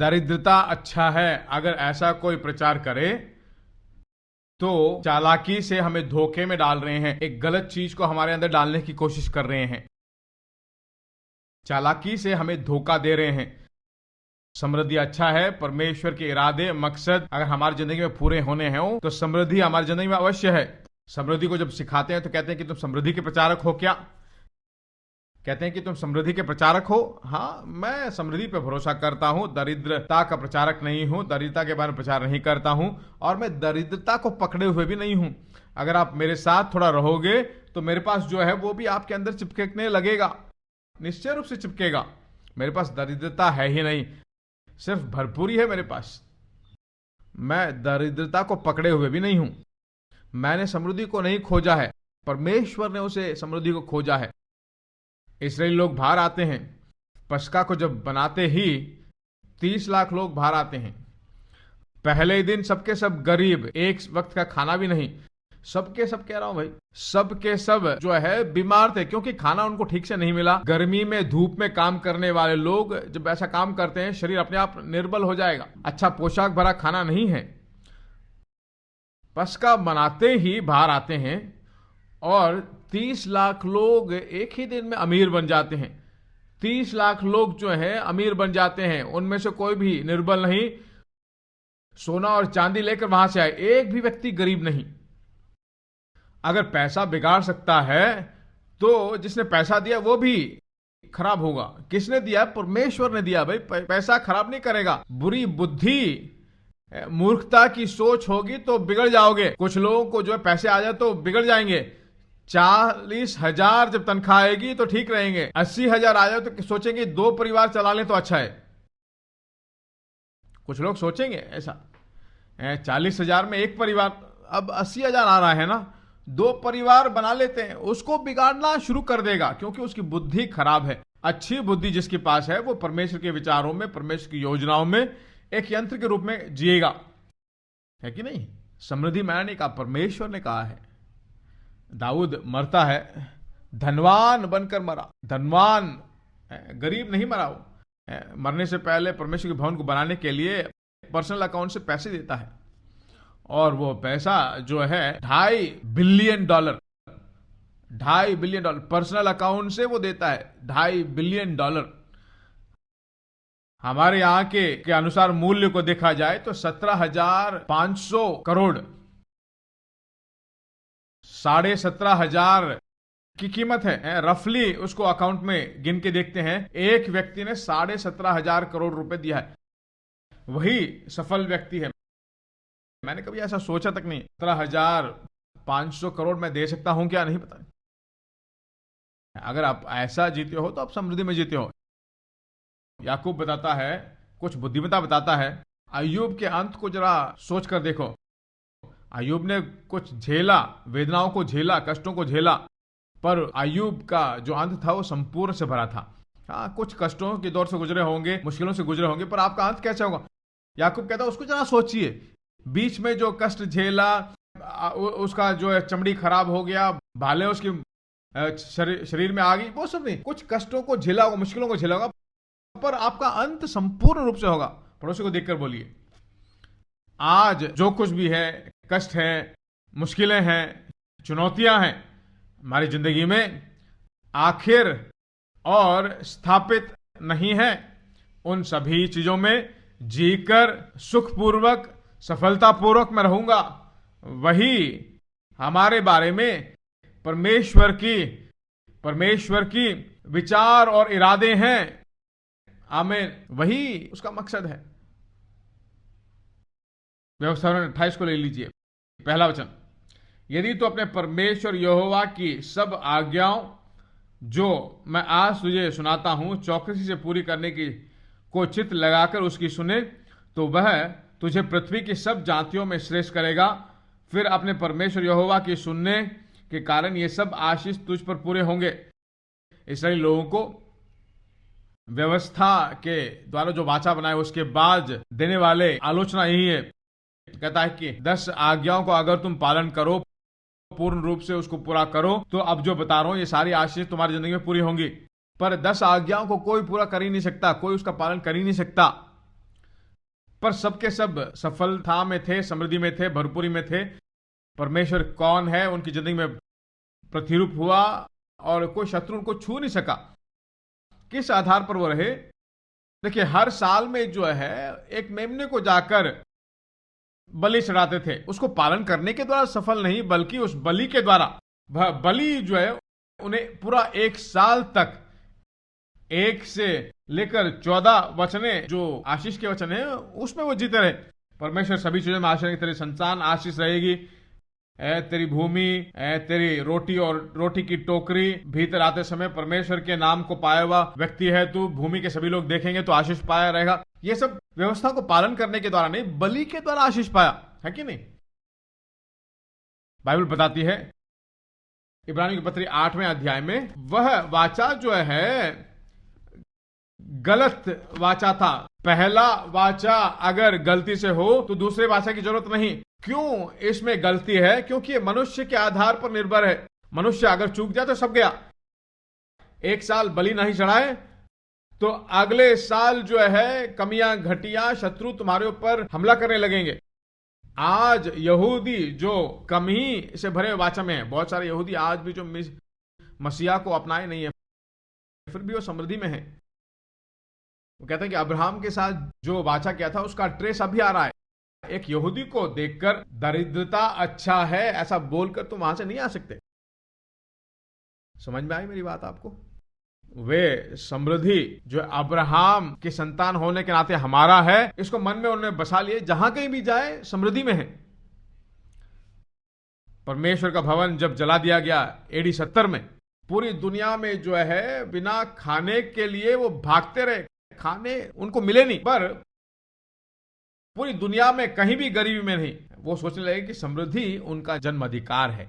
दरिद्रता अच्छा है अगर ऐसा कोई प्रचार करे तो चालाकी से हमें धोखे में डाल रहे हैं, एक गलत चीज को हमारे अंदर डालने की कोशिश कर रहे हैं, चालाकी से हमें धोखा दे रहे हैं। समृद्धि अच्छा है, परमेश्वर के इरादे मकसद अगर हमारी जिंदगी में पूरे होने हैं तो समृद्धि हमारी जिंदगी में अवश्य है। समृद्धि को जब सिखाते हैं तो कहते हैं कि तुम समृद्धि के प्रचारक हो क्या? कहते हैं कि तुम समृद्धि के प्रचारक हो। हाँ, मैं समृद्धि पे भरोसा करता हूं, दरिद्रता का प्रचारक नहीं हूं, दरिद्रता के बारे में प्रचार नहीं करता हूं, और मैं दरिद्रता को पकड़े हुए भी नहीं हूं। अगर आप मेरे साथ थोड़ा रहोगे तो मेरे पास जो है वो भी आपके अंदर चिपकने लगेगा, निश्चय रूप से चिपकेगा। मेरे पास दरिद्रता है ही नहीं, सिर्फ भरपूरी है मेरे पास। मैं दरिद्रता को पकड़े हुए भी नहीं हूं। मैंने समृद्धि को नहीं खोजा है, परमेश्वर ने उसे समृद्धि को खोजा है। इस्राएली लोग बाहर आते हैं, पस्का को जब बनाते ही 30 लाख लोग बाहर आते हैं। पहले ही दिन सबके सब गरीब, एक वक्त का खाना भी नहीं, सबके सब कह रहा हूं भाई, सबके सब जो है बीमार थे क्योंकि खाना उनको ठीक से नहीं मिला। गर्मी में धूप में काम करने वाले लोग जब ऐसा काम करते हैं शरीर अपने आप निर्बल हो जाएगा। अच्छा पोशाक भरा खाना नहीं है। पस्का बनाते ही बाहर आते हैं और 30 लाख लोग एक ही दिन में अमीर बन जाते हैं। 30 लाख लोग जो है अमीर बन जाते हैं, उनमें से कोई भी निर्बल नहीं, सोना और चांदी लेकर वहां से आए, एक भी व्यक्ति गरीब नहीं। अगर पैसा बिगाड़ सकता है तो जिसने पैसा दिया वो भी खराब होगा। किसने दिया? परमेश्वर ने दिया भाई, पैसा खराब नहीं करेगा। बुरी बुद्धि, मूर्खता की सोच होगी तो बिगड़ जाओगे। कुछ लोगों को जो है पैसे आ जाए तो बिगड़ जाएंगे। 40,000 जब तनख्वाह आएगी तो ठीक रहेंगे, 80,000 आ जाए तो सोचेंगे 2 परिवार चला लें तो अच्छा है। कुछ लोग सोचेंगे ऐसा, 40,000 में एक परिवार, अब 80,000 आ रहा है ना, 2 परिवार बना लेते हैं। उसको बिगाड़ना शुरू कर देगा क्योंकि उसकी बुद्धि खराब है। अच्छी बुद्धि जिसके पास है वो परमेश्वर के विचारों में, परमेश्वर की योजनाओं में एक यंत्र के रूप में जिएगा, है कि नहीं? समृद्धि मैंने नहीं कहा, परमेश्वर ने कहा है। दाऊद मरता है, धनवान बनकर मरा। धनवान, गरीब नहीं मरा वो। मरने से पहले परमेश्वर के भवन को बनाने के लिए पर्सनल अकाउंट से पैसे देता है, और वो पैसा जो है $2.5 बिलियन, $2.5 बिलियन पर्सनल अकाउंट से वो देता है। $2.5 बिलियन हमारे यहां के अनुसार मूल्य को देखा जाए तो 17,500 करोड़, 17,500 की कीमत है। रफली उसको अकाउंट में गिन के देखते हैं, एक व्यक्ति ने 17,500 करोड़ रुपए दिया है, वही सफल व्यक्ति है। मैंने कभी ऐसा सोचा तक नहीं, 17,500 करोड़ मैं दे सकता हूं क्या? नहीं पता। अगर आप ऐसा जीते हो तो आप समृद्धि में जीते हो। याकूब बताता है, कुछ बुद्धिमता बताता है। अय्यूब के अंत को जरा सोच कर देखो। अय्यूब ने कुछ झेला, वेदनाओं को झेला, कष्टों को झेला, पर अय्यूब का जो अंत था वो संपूर्ण से भरा था। हाँ, कुछ कष्टों के दौर से गुजरे होंगे, मुश्किलों से गुजरे होंगे, पर आपका अंत कैसा होगा? याकूब कहता है उसको जरा सोचिए, बीच में जो कष्ट झेला, उसका जो है चमड़ी खराब हो गया, भाले उसकी शरीर में आ गई, वो सब नहीं, कुछ कष्टों को झेला होगा, मुश्किलों को झेला होगा, पर आपका अंत संपूर्ण रूप से होगा। पड़ोसी को देखकर बोलिए, आज जो कुछ भी है, कष्ट है, मुश्किलें हैं, चुनौतियां हैं हमारी जिंदगी में, आखिर और स्थापित नहीं है। उन सभी चीजों में जीकर सुखपूर्वक, सफलतापूर्वक मैं रहूंगा। वही हमारे बारे में परमेश्वर की विचार और इरादे हैं। आमीन, वही उसका मकसद है। व्यवस्था 28 को ले लीजिए, पहला वचन। यदि तो अपने परमेश्वर यहोवा की सब आज्ञाओं जो मैं आज तुझे सुनाता हूं चौकसी से पूरी करने की को चित्त लगाकर उसकी सुने, तो वह तुझे पृथ्वी की सब जातियों में श्रेष्ठ करेगा। फिर अपने परमेश्वर यहोवा की सुनने के कारण ये सब आशीष तुझ पर पूरे होंगे। इसराइली लोगों को व्यवस्था के द्वारा जो वाचा बनाए उसके बाद देने वाले आलोचना यही है। कहता है कि 10 आज्ञाओं को अगर तुम पालन करो, पूर्ण रूप से उसको पूरा करो, तो अब जो बता रहा हूं ये सारी आशीष तुम्हारी जिंदगी में पूरी होंगी। पर 10 आज्ञाओं को कोई पूरा कर ही नहीं सकता, कोई उसका पालन कर ही नहीं सकता। पर सबके सब सफलता में थे, समृद्धि में थे, भरपूरी में थे। परमेश्वर कौन है उनकी जिंदगी में प्रतिरूप हुआ और कोई शत्रु उनको छू नहीं सका। किस आधार पर वो रहे? देखिए, हर साल में जो है एक मेमने को जाकर बलि चढ़ाते थे। उसको पालन करने के द्वारा सफल नहीं, बल्कि उस बलि के द्वारा बलि जो है उन्हें पूरा एक साल तक 1 से लेकर 14 वचने जो आशीष के वचन है उसमें वो जीते रहे। परमेश्वर सभी चीजों में आशीष, तेरी संतान आशीष रहेगी, तेरी भूमि, तेरी रोटी और रोटी की टोकरी, भीतर आते समय परमेश्वर के नाम को पाया हुआ व्यक्ति है तू, भूमि के सभी लोग देखेंगे तो आशीष पाया रहेगा। ये सब व्यवस्था को पालन करने के द्वारा नहीं, बलि के द्वारा आशीष पाया है कि नहीं? बाइबल बताती है इब्रानियों की पत्री 8वें अध्याय में, वह वाचा जो है गलत वाचा था। पहला वाचा अगर गलती से हो तो दूसरे वाचा की जरूरत नहीं। क्यों इसमें गलती है? क्योंकि ये मनुष्य के आधार पर निर्भर है। मनुष्य अगर चूक जाए तो सब गया। 1 साल बलि नहीं चढ़ाए तो अगले साल जो है कमियां घटियां शत्रु तुम्हारे ऊपर हमला करने लगेंगे। आज यहूदी जो कमी से भरे वाचा में है, बहुत सारे यहूदी आज भी जो मसीहा को अपनाए नहीं है, फिर भी वो समृद्धि में है। वो कहते हैं कि अब्राहम के साथ जो वाचा किया था उसका ट्रेस अभी आ रहा है। एक यहूदी को देखकर दरिद्रता अच्छा है ऐसा बोलकर तुम वहां से नहीं आ सकते। समझ में आई मेरी बात आपको? वे समृद्धि जो अब्राहम की संतान होने के नाते हमारा है, इसको मन में उन्होंने बसा लिए। जहां कहीं भी जाए समृद्धि में है। परमेश्वर का भवन जब जला दिया गया AD 70 में, पूरी दुनिया में जो है बिना खाने के लिए वो भागते रहे। खाने उनको मिले नहीं, पर पूरी दुनिया में कहीं भी गरीबी में नहीं। वो सोचने लगे कि समृद्धि उनका जन्म अधिकार है।